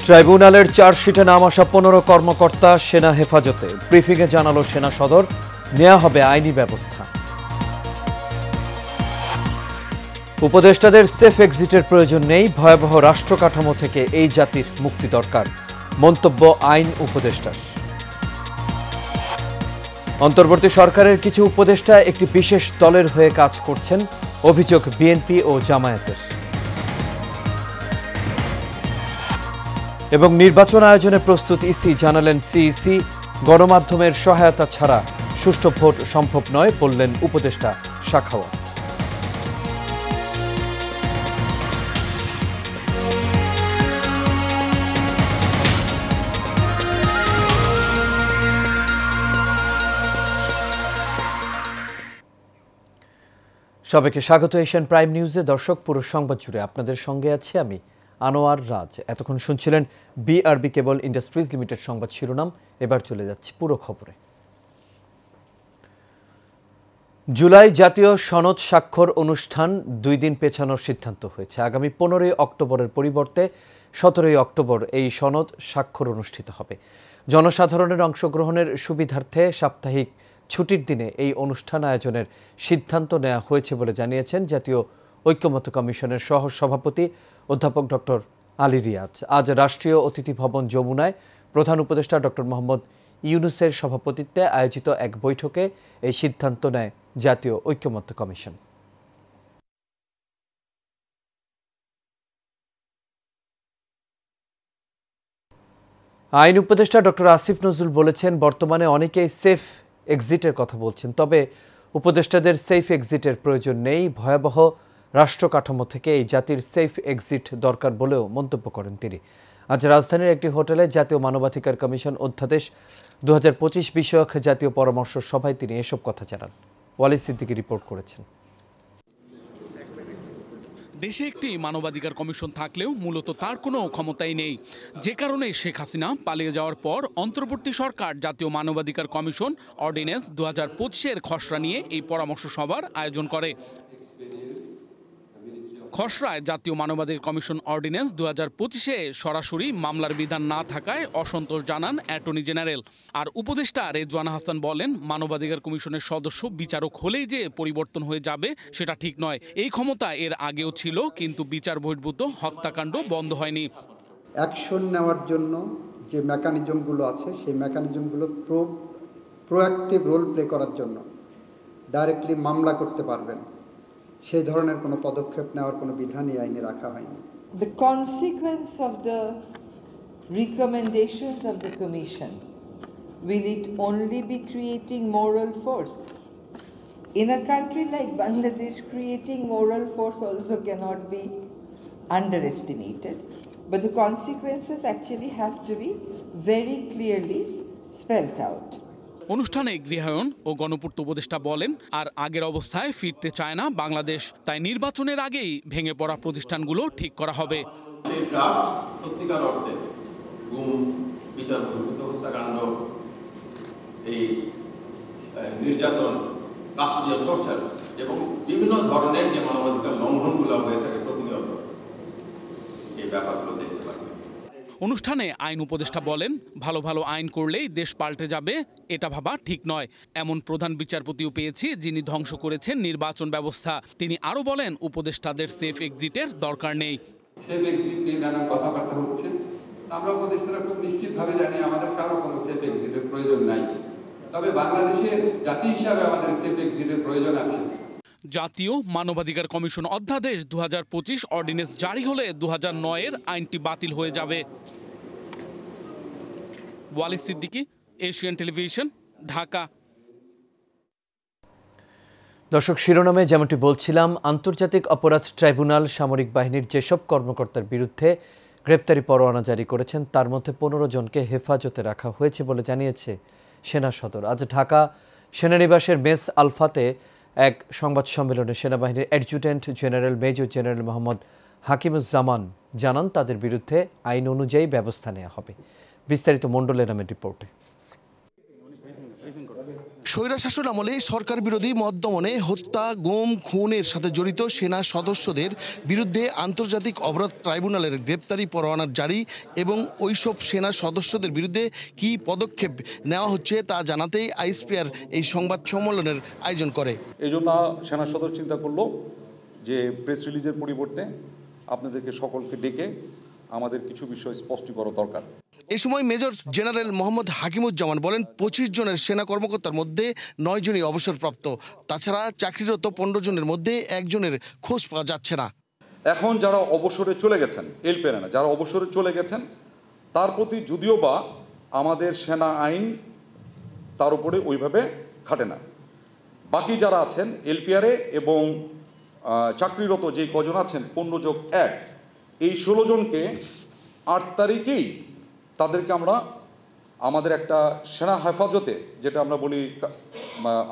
ট্রাইব্যুনালের চার্জশিটে নাম আসা 15 কর্মকর্তা সেনা হেফাজতে। ব্রিফিংয়ে জানালো সেনা সদর, নেওয়া হবে আইনি ব্যবস্থা। উপদেষ্টাদের সেফ এক্সিটের প্রয়োজন নেই, ভয়াবহ রাষ্ট্র কাঠামো থেকে এই জাতির মুক্তি দরকার, মন্তব্য আইন উপদেষ্টার। অন্তর্বর্তী সরকারের কিছু উপদেষ্টা একটি বিশেষ দলের হয়ে কাজ করছেন, অভিযোগ বিএনপি ও জামায়াতের। এবং নির্বাচন আয়োজনে প্রস্তুত ইসি, জানালেন সিইসি। গণমাধ্যমের সহায়তা ছাড়া সুষ্ঠু ভোট সম্ভব নয়, বললেন উপদেষ্টা সাখাওয়াত। সবাইকে স্বাগত এশিয়ান প্রাইম নিউজে। দর্শক, পুরো সংবাদ জুড়ে আপনাদের সঙ্গে আছি আমি আনোয়ার রাজ। এতক্ষণ শুনছিলেন বিআরবি কেবল ইন্ডাস্ট্রিজ লিমিটেড সংবাদ শিরোনাম। এবার চলে যাচ্ছি পুরো খবরে। জুলাই জাতীয় সনদ স্বাক্ষর অনুষ্ঠান 2 দিন পেছানোর সিদ্ধান্ত হয়েছে। আগামী 15 অক্টোবরের পরিবর্তে 17 অক্টোবর এই সনদ স্বাক্ষর অনুষ্ঠিত হবে। জনসাধারণের অংশগ্রহণের সুবিধার্থে সাপ্তাহিক ছুটির দিনে এই অনুষ্ঠান আয়োজনের সিদ্ধান্ত নেওয়া হয়েছে বলে জানিয়েছেন জাতীয় ঐক্যমত্য কমিশনের সহ সভাপতি অধ্যাপক ডক্টর আলী রিয়াজ। আজ রাষ্ট্রীয় অতিথি ভবন যমুনায় প্রধান উপদেষ্টা ডক্টর মোহাম্মদ ইউনূসের সভাপতিত্বে আয়োজিত এক বৈঠকে এই সিদ্ধান্ত নেয় জাতীয় ঐক্যমত্য কমিশন। আইন উপদেষ্টা ডক্টর আসিফ নজরুল বলেছেন, বর্তমানে অনেকেই সেফ এক্সিটের কথা বলছেন, তবে উপদেষ্টাদের সেফ এক্সিটের প্রয়োজন নেই, ভয়াবহ রাষ্ট্র কাঠামো থেকে এই জাতির সেফ এক্সিট দরকার বলেও মন্তব্য করেন তিনি। আজ রাজধানীর একটি হোটেলে জাতীয় মানবাধিকার কমিশন অধ্যাদেশ 2025 বিষয়ক জাতীয় পরামর্শ সভায় তিনি এসব কথা জানান। ওয়ালিদ সিদ্দিকী রিপোর্ট করেছেন। দেশে একটি মানবাধিকার কমিশন থাকলেও মূলত তার কোনো ক্ষমতাই নেই, যে কারণে শেখ হাসিনা পালিয়ে যাওয়ার পর অন্তর্বর্তী সরকার জাতীয় মানবাধিকার কমিশন অর্ডিন্যান্স 2025-এর খসড়া নিয়ে এই পরামর্শ সভার আয়োজন করে। খসড়ায় জাতীয় মানবাধিকার কমিশন অর্ডিন্যান্স 2025-এ সরাসরি মামলার বিধান না থাকায় অসন্তোষ জানান অ্যাটর্নি জেনারেল। আর উপদেষ্টা রেজওয়ানা হাসান বলেন, মানবাধিকার কমিশনের সদস্য বিচারক হলেই যে পরিবর্তন হয়ে যাবে সেটা ঠিক নয়। এই ক্ষমতা এর আগেও ছিল, কিন্তু বিচার বহির্ভূত হত্যাকাণ্ড বন্ধ হয়নি। অ্যাকশন নেওয়ার জন্য যে মেকানিজমগুলো আছে, সেই মেকানিজমগুলো প্রোঅ্যাক্টিভ রোল প্লে করার জন্য ডাইরেক্টলি মামলা করতে পারবেন, সেই ধরনের কোনো পদক্ষেপ নেওয়ার কোনো বিধানই আইনে রাখা হয়নি। The consequence of the recommendations of the Commission, will it only be creating moral force? In a country like Bangladesh, creating moral force also cannot be underestimated, but the consequences actually have to be very clearly spelled out. অনুষ্ঠানে গৃহায়ন ও গণপূর্ত উপদেষ্টা বলেন, আর আগের অবস্থায় ফিরতে চায় না বাংলাদেশ, তাই নির্বাচনের আগেই ভেঙে পড়া প্রতিষ্ঠানগুলো ঠিক করা হবে। সেই ড্রাফট সত্যিকার অর্থে গুম, বিচার বহির্ভূত হত্যাকাণ্ড, এই নির্যাতন, রাষ্ট্রীয় চর্চা এবং বিভিন্ন ধরনের যে মানবাধিকার লঙ্ঘনগুলো হয়ে থাকে প্রতিনিয়ত, এই ব্যাপারগুলো দেখতে পারবে। অনুষ্ঠানে আইন উপদেষ্টা বলেন, ভালো ভালো আইন করলেই দেশ পাল্টে যাবে, এটা ভাবা ঠিক নয়। এমন প্রধান বিচারপতিও পেয়েছি যিনি ধ্বংস করেছেন নির্বাচন ব্যবস্থা। তিনি আরও বলেন, উপদেষ্টাদের সেফ এক্সিটের দরকার নেই। সেফ এক্সিট নিয়ে নানা কথাবার্তা হচ্ছে, আমরা উপদেষ্টারা খুব নিশ্চিতভাবে জানি আমাদের কারো কোনো সেফ এক্সিটের প্রয়োজন নাই, তবে বাংলাদেশের জাতি হিসাবে আমাদের সেফ এক্সিটের প্রয়োজন আছে। জাতীয় মানবাধিকার কমিশন অধ্যাদেশ 2025 অর্ডিন্যান্স জারি হলে 2009-এর আইনটি বাতিল হয়ে যাবে। Walid Siddiqui, Asian television, Dhaka. দর্শক, শিরোনামে যেমনটি বলছিলাম, আন্তর্জাতিক অপরাধ ট্রাইব্যুনাল সামরিক বাহিনীর যেসব কর্মকর্তার বিরুদ্ধে গ্রেপ্তারি পরোয়ানা জারি করেছেন, তার মধ্যে 15 জনকে হেফাজতে রাখা হয়েছে বলে জানিয়েছে সেনা সদর। আজ ঢাকা সেনানিবাসের মেস আলফাতে এক সংবাদ সম্মেলনে সেনাবাহিনীর adjutant general major general Mohammad Hakimuzzaman জানান, তাদের বিরুদ্ধে আইন অনুযায়ী ব্যবস্থা নেওয়া হবে। বিস্তারিত মণ্ডলের নামের রিপোর্টে। স্বৈরশাসন আমলে সরকার বিরোধী মত দমনে হত্যা, গুম, খুনের সাথে জড়িত সেনা সদস্যদের বিরুদ্ধে আন্তর্জাতিক অপরাধ ট্রাইব্যুনালের গ্রেপ্তারি পরোয়ানা জারি এবং ওইসব সেনা সদস্যদের বিরুদ্ধে কী পদক্ষেপ নেওয়া হচ্ছে তা জানাতেই আইএসপিআর এই সংবাদ সম্মেলনের আয়োজন করে। এই জন্য সেনা সদর চিন্তা করলো যে প্রেস রিলিজের পরিবর্তে আপনাদেরকে সকলকে ডেকে আমাদের কিছু বিষয় স্পষ্ট করা দরকার। এই সময় মেজর জেনারেল মোহাম্মদ হাকিমুজ্জামান বলেন 25 জনের সেনা কর্মকর্তার মধ্যে 9 জনই অবসরপ্রাপ্ত। তাছাড়া চাকরিরত 15 জনের মধ্যে একজনের খোঁজ পাওয়া যাচ্ছে না। এখন যারা অবসরে চলে গেছেন, এলপিআর যারা অবসরে চলে গেছেন তার প্রতি যদিও বা আমাদের সেনা আইন তার উপরে ওইভাবে খাটে না। বাকি যারা আছেন এলপিআরে এবং চাকরিরত যে কজন আছেন 15+1 এই 16 জনকে 8 তারিখেই তাদেরকে আমরা আমাদের একটা সেনা হেফাজতে যেটা আমরা বলি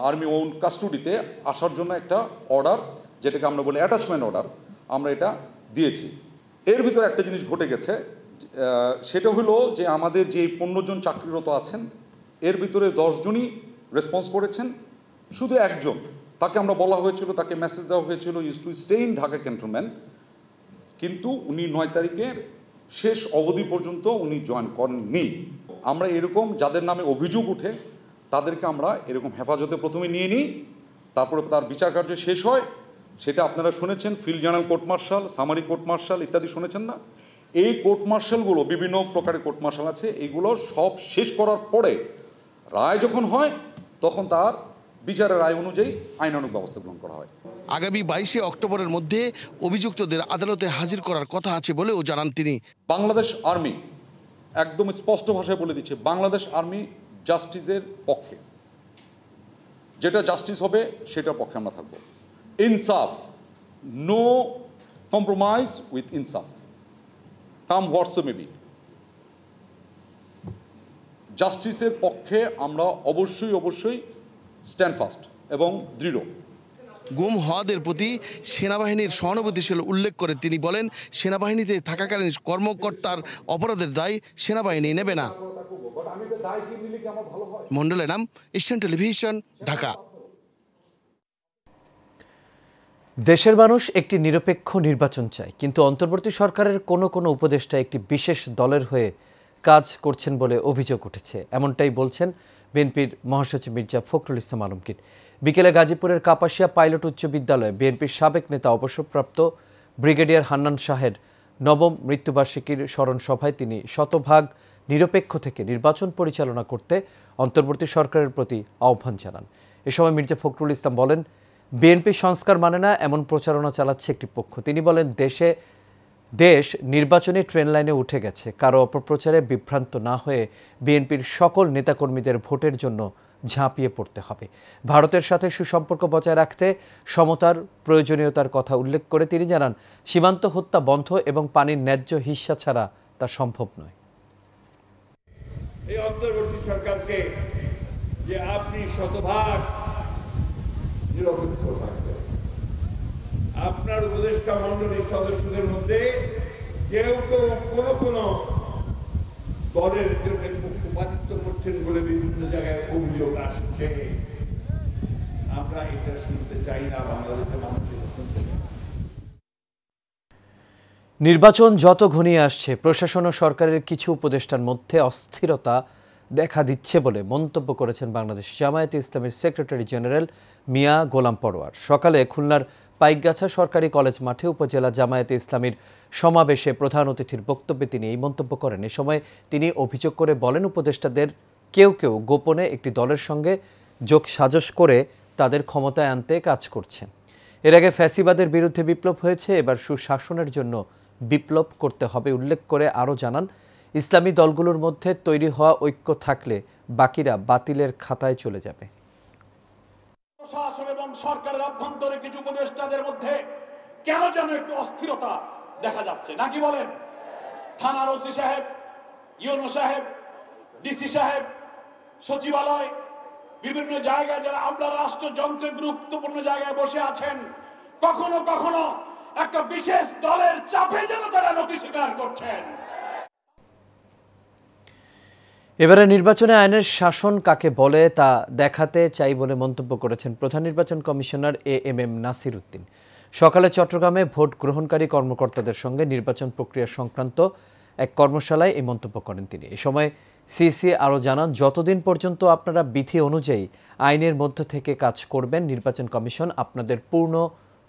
আর্মি ওন কাস্টডিতে আসার জন্য একটা অর্ডার, যেটাকে আমরা বলি অ্যাটাচমেন্ট অর্ডার, আমরা এটা দিয়েছি। এর ভিতরে একটা জিনিস ঘটে গেছে, সেটা হলো যে আমাদের যে 15 জন চাকরিরত আছেন এর ভিতরে 10 জনই রেসপন্স করেছেন, শুধু একজন তাকে আমরা বলা হয়েছিল, তাকে মেসেজ দেওয়া হয়েছিল is to stay in Dhaka cantonment, কিন্তু উনি 9 তারিখের শেষ অবধি পর্যন্ত উনি জয়েন করেননি। আমরা এরকম যাদের নামে অভিযোগ উঠে তাদেরকে আমরা এরকম হেফাজতে প্রথমে নিয়ে নিই, তারপরে তার বিচার কার্য শেষ হয়। সেটা আপনারা শুনেছেন, field general court martial, summary court martial ইত্যাদি শুনেছেন না? এই কোর্ট মার্শালগুলো বিভিন্ন প্রকারের কোর্ট মার্শাল আছে, এইগুলো সব শেষ করার পরে রায় যখন হয় তখন তার বিচারের রায় অনুযায়ী আইনানুগ ব্যবস্থা গ্রহণ করা হয়। আগামী 22শে অক্টোবরের মধ্যে অভিযুক্তদের আদালতে হাজির করার কথা আছে বলেও জানান তিনি। বাংলাদেশ আর্মি একদম স্পষ্ট ভাষায় বলে দিচ্ছে, বাংলাদেশ আর্মি জাস্টিসের পক্ষে, যেটা জাস্টিস হবে সেটার পক্ষে আমরা থাকবো। ইনসাফ, নো কম্প্রোমাইজ উইথ ইনসাফ, কাম হোয়াটসো মেবি। জাস্টিসের পক্ষে আমরা অবশ্যই স্ট্যান্ড ফাস্ট এবং দৃঢ়। গুম হওয়াদের প্রতি সেনাবাহিনীর সহানুভূতিশীল উল্লেখ করে তিনি বলেন, সেনাবাহিনীতে থাকাকালীন কর্মকর্তার অপরাধের দায় সেনাবাহিনী নেবে না। Mondal Enam, Asian television, Dhaka. দেশের মানুষ একটি নিরপেক্ষ নির্বাচন চায়, কিন্তু অন্তর্বর্তী সরকারের কোনো উপদেষ্টা একটি বিশেষ দলের হয়ে কাজ করছেন বলে অভিযোগ উঠেছে। এমনটাই বলছেন বিএনপির মহাসচিব মির্জা ফখরুল ইসলাম আলমগীর। বিকেলে গাজীপুরের কাপাসিয়া পাইলট উচ্চ বিদ্যালয়ে বিএনপির সাবেক নেতা অবসরপ্রাপ্ত ব্রিগেডিয়ার হান্নান শাহের নবম মৃত্যুবার্ষিকীর স্মরণ সভায় তিনি শতভাগ নিরপেক্ষ থেকে নির্বাচন পরিচালনা করতে অন্তর্বর্তী সরকারের প্রতি আহ্বান জানান। এ সময় মির্জা ফখরুল ইসলাম বলেন, বিএনপি সংস্কার মানে না এমন প্রচারণা চালাচ্ছে একটি পক্ষ। তিনি বলেন, দেশ নির্বাচনী ট্রেন লাইনে উঠে গেছে। কারো অপপ্রচারে বিভ্রান্ত না হয়ে বিএনপির সকল নেতাকর্মীদের ভোটের জন্য ঝাঁপিয়ে পড়তে হবে। ভারতের সাথে সুসম্পর্ক বজায় রাখতে সমতার প্রয়োজনীয়তার কথা উল্লেখ করে তিনি জানান, সীমান্ত হত্যা বন্ধ এবং পানির ন্যায্য হিস্সা ছাড়া তা সম্ভব নয়। এই অন্তর্বর্তী সরকারকে যে আপনি শতভাগ নিরপেক্ষ থাকবেন, আপনার উপদেষ্টা মণ্ডলীর সদস্যদের মধ্যে কেউ কোনো দলের জন্য পক্ষপাতিত্ব করছেন বলে বিভিন্ন জায়গায় অভিযোগ আসছে। আমরা এটা শুনতে চাই না, বাংলাদেশের মানুষ এটা শুনতে চাই। নির্বাচন যত ঘনিয়ে আসছে, প্রশাসন ও সরকারের কিছু উপদেষ্টার মধ্যে অস্থিরতা দেখা দিচ্ছে বলে মন্তব্য করেছেন বাংলাদেশ জামায়াতে ইসলামীর সেক্রেটারি জেনারেল মিয়া গোলাম পরোয়ার। সকালে খুলনার পাইকগাছা সরকারি কলেজ মাঠে উপজেলা জামায়াতে ইসলামীর সমাবেশে প্রধান অতিথির বক্তব্যে তিনি এই মন্তব্য করেন। এ সময় তিনি অভিযোগ করে বলেন, উপদেষ্টাদের কেউ গোপনে একটি দলের সঙ্গে যোগসাজশ করে তাদের ক্ষমতায় আনতে কাজ করছেন। এর আগে ফ্যাসিবাদের বিরুদ্ধে বিপ্লব হয়েছে, এবার সুশাসনের জন্য বিপ্লব করতে হবে উল্লেখ করে আরও জানান, ইসলামী দলগুলোর মধ্যে তৈরি হওয়া ঐক্য থাকলে বাকিরা বাতিলের খাতায় চলে যাবে। প্রশাসন এবং সরকারের অভ্যন্তরে কিছু উপদেষ্টাদের মধ্যে কেন যেন একটু অস্থিরতা দেখা যাচ্ছে, নাকি বলেন? থানার ওসি সাহেব, ইউনো সাহেব, ডিসি সাহেব, সচিবালয়, বিভিন্ন জায়গায় যারা আমরা রাষ্ট্রযন্ত্রের গুরুত্বপূর্ণ জায়গায় বসে আছেন, কখনো কখনো একটা বিশেষ দলের চাপে যেন তারা নতি স্বীকার করছেন। এবারে নির্বাচনে আইনের শাসন কাকে বলে তা দেখাতে চাই বলে মন্তব্য করেছেন প্রধান নির্বাচন কমিশনার এএমএম নাসির উদ্দিন। সকালে চট্টগ্রামে ভোট গ্রহণকারী কর্মকর্তাদের সঙ্গে নির্বাচন প্রক্রিয়া সংক্রান্ত এক কর্মশালায় এই মন্তব্য করেন তিনি। এ সময় সিসি আরও জানান, যতদিন পর্যন্ত আপনারা বিধি অনুযায়ী আইনের মধ্য থেকে কাজ করবেন, নির্বাচন কমিশন আপনাদের পূর্ণ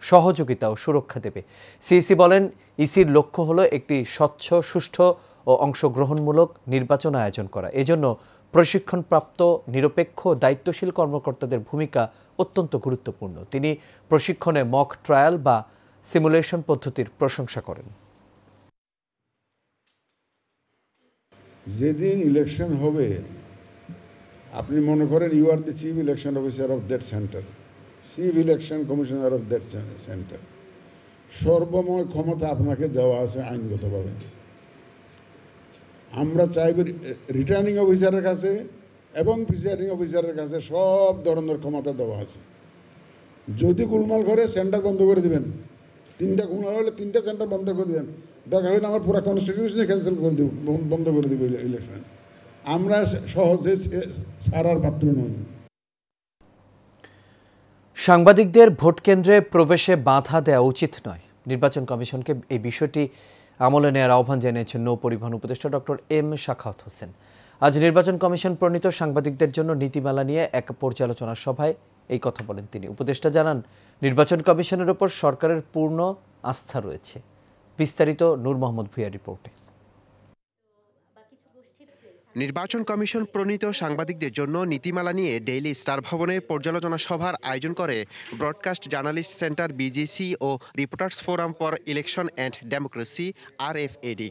সহযোগিতা ও সুরক্ষা দেবে। সিসি বলেন, ইসির লক্ষ্য হলো একটি স্বচ্ছ, সুষ্ঠু ও অংশগ্রহণমূলক নির্বাচন আয়োজন করা। এজন্য প্রশিক্ষণপ্রাপ্ত, নিরপেক্ষ, দায়িত্বশীল কর্মকর্তাদের ভূমিকা অত্যন্ত গুরুত্বপূর্ণ। তিনি প্রশিক্ষণে মক ট্রায়াল বা সিমুলেশন পদ্ধতির প্রশংসা করেন। যেদিন ইলেকশন হবে, আপনি মনে করেন you are the chief election officer of that centre, chief election commissioner of that centre. সর্বময় ক্ষমতা আপনাকে দেওয়া আছে আইনগতভাবে। আমরা চাইব রিটার্নিং অফিসারের কাছে এবং প্রিসাইডিং অফিসারের কাছে সব ধরনের ক্ষমতা দেওয়া আছে। যদি গোলমাল করে সেন্টার বন্ধ করে দিবেন, 3টা গোলমাল হলে 3টা সেন্টার বন্ধ করে দেবেন। দেখা হলে আমার পুরো কনস্টিটিউশনে ক্যান্সেল করে দিব, বন্ধ করে দেবে ইলেকশন। আমরা সহজে ছাড়ার পাত্র নই। সাংবাদিকদের ভোট কেন্দ্রে প্রবেশে বাধা দেওয়া উচিত নয়। নির্বাচন কমিশনকে এই বিষয়টি আমলে নেওয়ার আহ্বান জানিয়েছেন নৌ পরিবহন উপদেষ্টা ডক্টর এম সাখাওয়াত হোসেন। আজ নির্বাচন কমিশন প্রণীত সাংবাদিকদের জন্য নীতিমালা নিয়ে এক পর্যালোচনা সভায় এই কথা বলেন তিনি। উপদেষ্টা জানান, নির্বাচন কমিশনের ওপর সরকারের পূর্ণ আস্থা রয়েছে। বিস্তারিত নূর মোহাম্মদ ভূঁইয়ার রিপোর্টে। নির্বাচন কমিশন প্রণীত সাংবাদিকদের জন্য নীতিমালা নিয়ে ডেইলি স্টার ভবনে পর্যালোচনা সভার আয়োজন করে ব্রডকাস্ট জার্নালিস্ট সেন্টার বিজিসি ও reporters forum for election and democracy RFAD।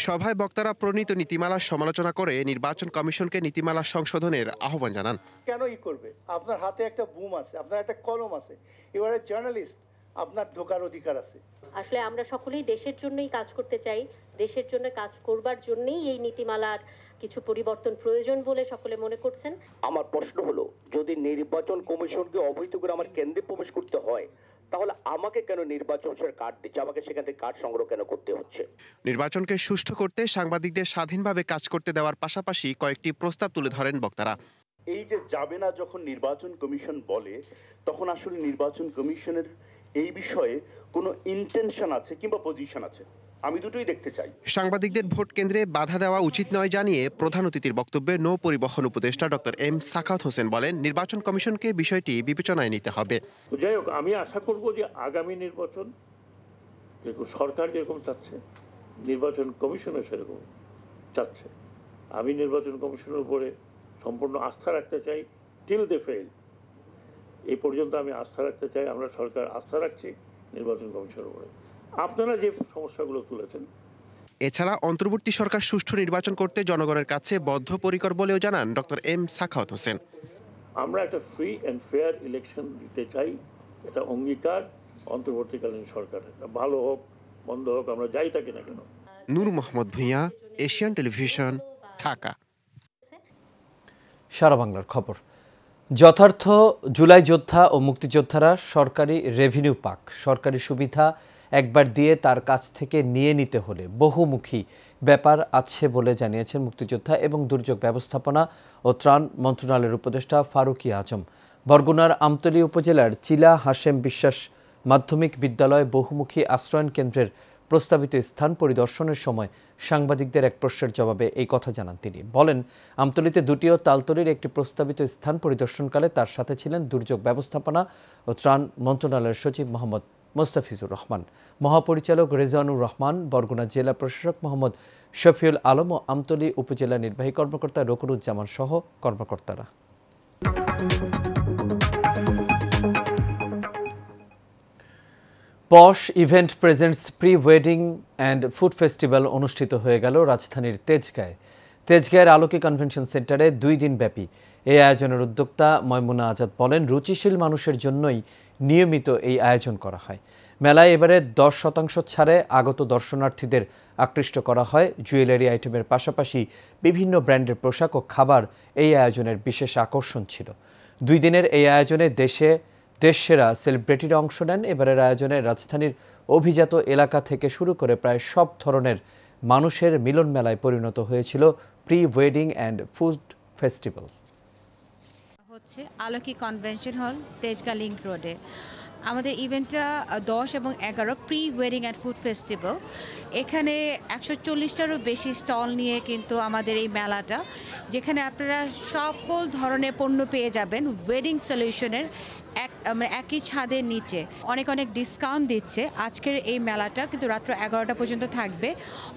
সভায় বক্তারা প্রণীত নীতিমালার সমালোচনা করে নির্বাচন কমিশনকে নীতিমালা সংশোধনের আহ্বান জানান। কেনই করবে? আপনার হাতে একটা বুম আছে, আপনার একটা কলম আছে, এবারে জার্নালিস্ট, আপনার ঢোকার অধিকার আছে। আসলে আমরা সকলেই দেশের জন্যই কাজ করতে চাই, দেশের জন্য কাজ করবার জন্যই এই নীতিমালার কিছু পরিবর্তন প্রয়োজন বলে সকলে মনে করছেন। আমার প্রশ্ন হলো, যদি নির্বাচন কমিশনকে অবৈধ করে আমার কেন্দ্রে প্রবেশ করতে হয়, তাহলে আমাকে কেন নির্বাচন কার্ড দিচ্ছে, আমাকে সেখান থেকে কার্ড সংগ্রহ কেন করতে হচ্ছে? নির্বাচনকে সুষ্ঠু করতে সাংবাদিকদের স্বাধীনভাবে কাজ করতে দেওয়ার পাশাপাশি কয়েকটি প্রস্তাব তুলে ধরেন বক্তারা। এই যে যাবে না যখন নির্বাচন কমিশন বলে, তখন আসলে নির্বাচন কমিশনের এই বিষয়ে কোনো ইন্টেনশন আছে কিংবা পজিশন আছে, আমি দুটোই দেখতে চাই। সাংবাদিকদের ভোট কেন্দ্রে বাধা দেওয়া উচিত নয় জানিয়ে প্রধান অতিথির বক্তব্যে নৌ পরিবহন উপদেষ্টা ডক্টর এম সাখাওয়াত হোসেন বলেন, নির্বাচন কমিশনকে বিষয়টি বিবেচনায় নিতে হবে। যাই হোক, আমি আশা করব যে আগামী নির্বাচন সরকার যেরকম চাচ্ছে, নির্বাচন কমিশনও সেরকম চাচ্ছে। আমি নির্বাচন কমিশনের উপরে সম্পূর্ণ আস্থা রাখতে চাই, টিল দে ফেল। এই পর্যন্ত আমি আস্থা রাখতে চাই, আমরা সরকার আস্থা রাখছি নির্বাচন কমিশনের উপরে। আপনারা যে সমস্যাগুলো তুলেছেন, এছাড়া অন্তর্বর্তী সরকার সুষ্ঠু নির্বাচন করতে জনগণের কাছে বদ্ধপরিকর বলেও জানান ডক্টর এম সাখাওয়াত হোসেন। আমরা একটা ফ্রি অ্যান্ড ফেয়ার ইলেকশন দিতে চাই, এটা অঙ্গীকার অন্তর্বর্তীকালীন সরকারের। ভালো হোক মন্দ হোক, আমরা যাই থাকি না কেন। নূর মোহাম্মদ ভূঁইয়া, এশিয়ান টেলিভিশন, ঢাকা। সারা বাংলার খবর। যথার্থ জুলাই যোদ্ধা ও মুক্তিযোদ্ধারা সরকারি রেভিনিউ পাক। সরকারি সুবিধা একবার দিয়ে তার কাছ থেকে নিয়ে নিতে হলে বহুমুখী ব্যাপার আছে বলে জানিয়েছেন মুক্তিযোদ্ধা এবং দুর্যোগ ব্যবস্থাপনা ও ত্রাণ মন্ত্রণালয়ের উপদেষ্টা ফারুকী আজম। বরগুনার আমতলী উপজেলার চিলা হাশেম বিশ্বাস মাধ্যমিক বিদ্যালয় বহুমুখী আশ্রয়ন কেন্দ্রের প্রস্তাবিত স্থান পরিদর্শনের সময় সাংবাদিকদের এক প্রশ্নের জবাবে এই কথা জানান তিনি। বলেন, আমতলীতে 2টি ও তালতলীর একটি প্রস্তাবিত স্থান পরিদর্শনকালে তার সাথে ছিলেন দুর্যোগ ব্যবস্থাপনা ও ত্রাণ মন্ত্রণালয়ের সচিব মোহাম্মদ মোস্তাফিজুর রহমান, মহাপরিচালক রেজওয়ানুর রহমান, বরগুনা জেলা প্রশাসক মোহাম্মদ শফিউল আলম ও আমতলী উপজেলা নির্বাহী কর্মকর্তা রকুনুজ্জামান সহ কর্মকর্তারা। Posh Event presents pre wedding and food festival অনুষ্ঠিত হয়ে গেল রাজধানীর তেজগাঁয়ে। তেজগাঁয়ের আলোকে কনভেনশন সেন্টারে 2 দিন ব্যাপী এই আয়োজনের উদ্যোক্তা ময়মুনা আজাদ বলেন, রুচিশীল মানুষের জন্যই নিয়মিত এই আয়োজন করা হয়। মেলায় এবারে 10% ছাড়ে আগত দর্শনার্থীদের আকৃষ্ট করা হয়। জুয়েলারি আইটেমের পাশাপাশি বিভিন্ন ব্র্যান্ডের পোশাক ও খাবার এই আয়োজনের বিশেষ আকর্ষণ ছিল। 2 দিনের এই আয়োজনে দেশসেরা সেলিব্রিটিরা অংশ নেন। এবারের আয়োজনে রাজধানীর অভিজাত এলাকা থেকে শুরু করে প্রায় সব ধরনের মানুষের মিলন মেলায় পরিণত হয়েছিল pre wedding and food festival. হচ্ছে আলোকি কনভেনশন হল, তেজগাঁ লিংক রোডে। আমাদের ইভেন্টটা 10 এবং 11 pre wedding and food festival. এখানে 140টারও বেশি স্টল নিয়ে কিন্তু আমাদের এই মেলাটা, যেখানে আপনারা সকল ধরনের পণ্য পেয়ে যাবেন ওয়েডিং সলিউশনের একই ছাদের নিচে। অনেক অনেক ডিসকাউন্ট দিচ্ছে। আজকের এই মেলাটা কিন্তু রাত্র 11টা পর্যন্ত থাকবে।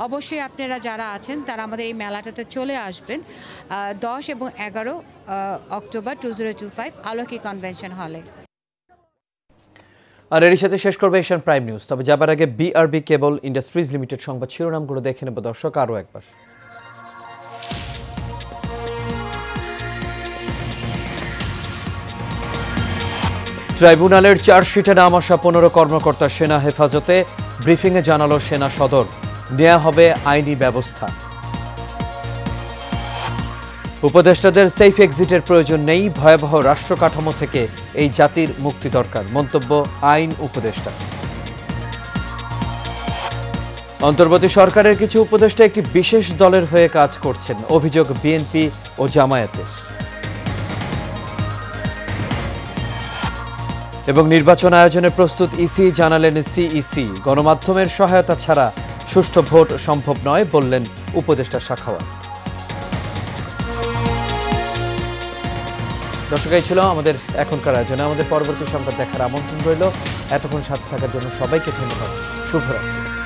অবশ্যই আপনারা যারা আছেন তারা আমাদের এই মেলাটাতে চলে আসবেন 10 এবং 11 অক্টোবর 2025 আলোকি কনভেনশন হলে। আর এর সাথে শেষ করবে এশিয়ান প্রাইম নিউজ। তবে যাবার আগে বিআরবি কেবল ইন্ডাস্ট্রিজ লিমিটেড সংবাদ শিরোনামগুলো দেখে নেব দর্শক আরও একবার। ট্রাইব্যুনালের চার্জশিটে নাম আসা 15 কর্মকর্তা সেনা হেফাজতে, ব্রিফিংয়ে জানালো সেনা সদর, নেওয়া হবে আইনি ব্যবস্থা। উপদেষ্টাদের সেফ এক্সিটের প্রয়োজন নেই, ভয়াবহ রাষ্ট্র কাঠামো থেকে এই জাতির মুক্তি দরকার, মন্তব্য আইন উপদেষ্টা। অন্তর্বর্তী সরকারের কিছু উপদেষ্টা একটি বিশেষ দলের হয়ে কাজ করছেন, অভিযোগ বিএনপি ও জামায়াতের। এবং নির্বাচন আয়োজনে প্রস্তুত ইসি, জানালেন সিইসি, গণমাধ্যমের সহায়তা ছাড়া সুষ্ঠু ভোট সম্ভব নয় বললেন উপদেষ্টা সাখাওয়াত। দর্শক, এই ছিল আমাদের এখনকার আয়োজনে। আমাদের পরবর্তী সংবাদ দেখার আমন্ত্রণ রইল। এতক্ষণ সাথে থাকার জন্য সবাইকে ধন্যবাদ। শুভরাত্রি।